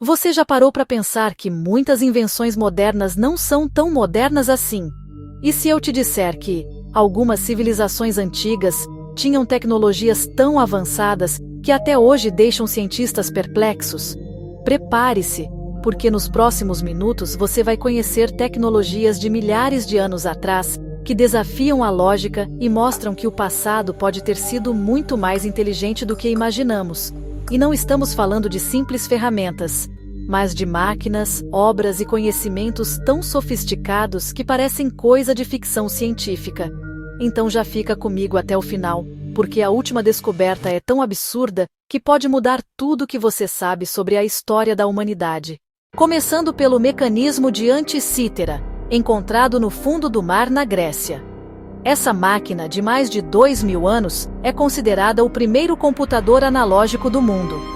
Você já parou para pensar que muitas invenções modernas não são tão modernas assim? E se eu te disser que algumas civilizações antigas tinham tecnologias tão avançadas que até hoje deixam cientistas perplexos? Prepare-se, porque nos próximos minutos você vai conhecer tecnologias de milhares de anos atrás que desafiam a lógica e mostram que o passado pode ter sido muito mais inteligente do que imaginamos. E não estamos falando de simples ferramentas, mas de máquinas, obras e conhecimentos tão sofisticados que parecem coisa de ficção científica. Então já fica comigo até o final, porque a última descoberta é tão absurda que pode mudar tudo o que você sabe sobre a história da humanidade. Começando pelo mecanismo de Anticítera, encontrado no fundo do mar na Grécia. Essa máquina de mais de 2.000 anos é considerada o primeiro computador analógico do mundo.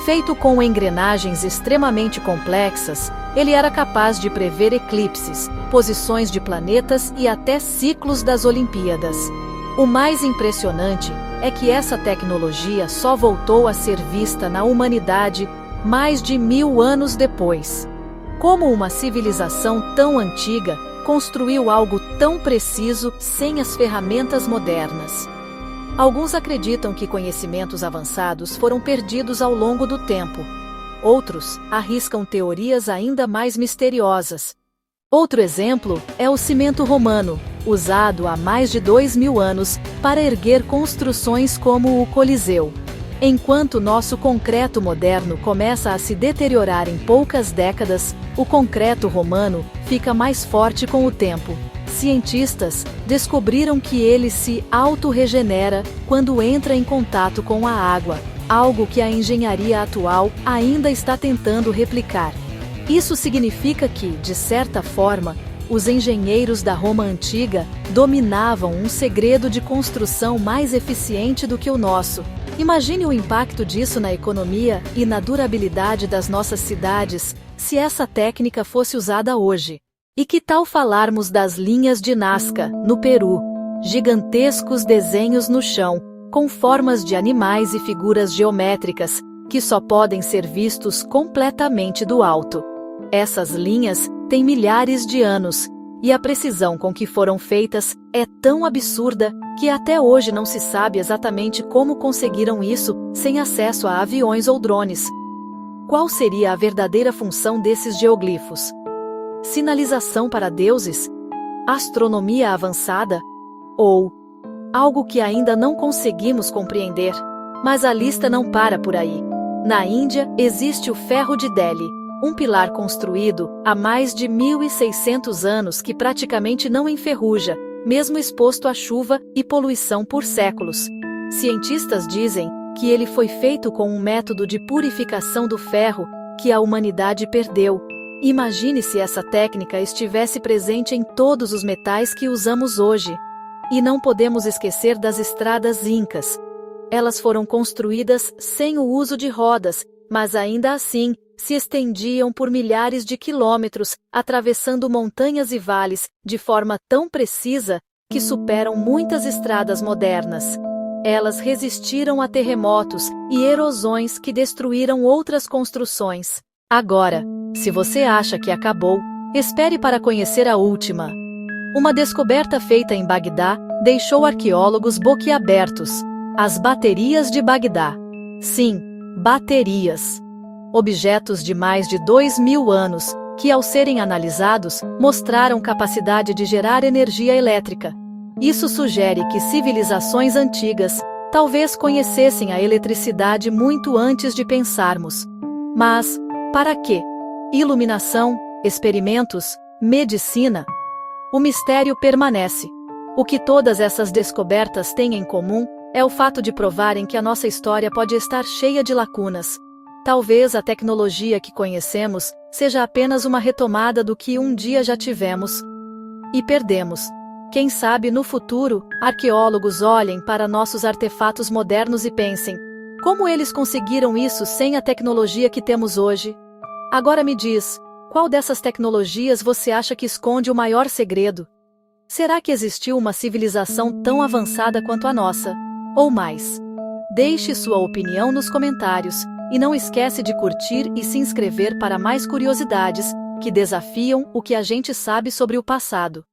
Feito com engrenagens extremamente complexas, ele era capaz de prever eclipses, posições de planetas e até ciclos das Olimpíadas. O mais impressionante é que essa tecnologia só voltou a ser vista na humanidade mais de 1.000 anos depois. Como uma civilização tão antiga construiu algo tão preciso sem as ferramentas modernas? Alguns acreditam que conhecimentos avançados foram perdidos ao longo do tempo. Outros arriscam teorias ainda mais misteriosas. Outro exemplo é o cimento romano, usado há mais de 2.000 anos para erguer construções como o Coliseu. Enquanto nosso concreto moderno começa a se deteriorar em poucas décadas, o concreto romano fica mais forte com o tempo. Cientistas descobriram que ele se autorregenera quando entra em contato com a água, algo que a engenharia atual ainda está tentando replicar. Isso significa que, de certa forma, os engenheiros da Roma antiga dominavam um segredo de construção mais eficiente do que o nosso. Imagine o impacto disso na economia e na durabilidade das nossas cidades se essa técnica fosse usada hoje. E que tal falarmos das linhas de Nazca, no Peru? Gigantescos desenhos no chão, com formas de animais e figuras geométricas, que só podem ser vistos completamente do alto. Essas linhas têm milhares de anos, e a precisão com que foram feitas é tão absurda que até hoje não se sabe exatamente como conseguiram isso sem acesso a aviões ou drones. Qual seria a verdadeira função desses geoglifos? Sinalização para deuses? Astronomia avançada? Ou algo que ainda não conseguimos compreender? Mas a lista não para por aí. Na Índia existe o ferro de Delhi, um pilar construído há mais de 1.600 anos que praticamente não enferruja, mesmo exposto à chuva e poluição por séculos. Cientistas dizem que ele foi feito com um método de purificação do ferro que a humanidade perdeu. Imagine se essa técnica estivesse presente em todos os metais que usamos hoje. E não podemos esquecer das estradas incas. Elas foram construídas sem o uso de rodas, mas ainda assim se estendiam por milhares de quilômetros, atravessando montanhas e vales de forma tão precisa que superam muitas estradas modernas. Elas resistiram a terremotos e erosões que destruíram outras construções. Agora, se você acha que acabou, espere para conhecer a última. Uma descoberta feita em Bagdá deixou arqueólogos boquiabertos. As baterias de Bagdá. Sim, baterias. Objetos de mais de 2.000 anos, que ao serem analisados, mostraram capacidade de gerar energia elétrica. Isso sugere que civilizações antigas talvez conhecessem a eletricidade muito antes de pensarmos. Mas, para quê? Iluminação, experimentos, medicina? O mistério permanece. O que todas essas descobertas têm em comum é o fato de provarem que a nossa história pode estar cheia de lacunas. Talvez a tecnologia que conhecemos seja apenas uma retomada do que um dia já tivemos e perdemos. Quem sabe no futuro, arqueólogos olhem para nossos artefatos modernos e pensem: como eles conseguiram isso sem a tecnologia que temos hoje? Agora me diz, qual dessas tecnologias você acha que esconde o maior segredo? Será que existiu uma civilização tão avançada quanto a nossa? Ou mais? Deixe sua opinião nos comentários. E não esquece de curtir e se inscrever para mais curiosidades que desafiam o que a gente sabe sobre o passado.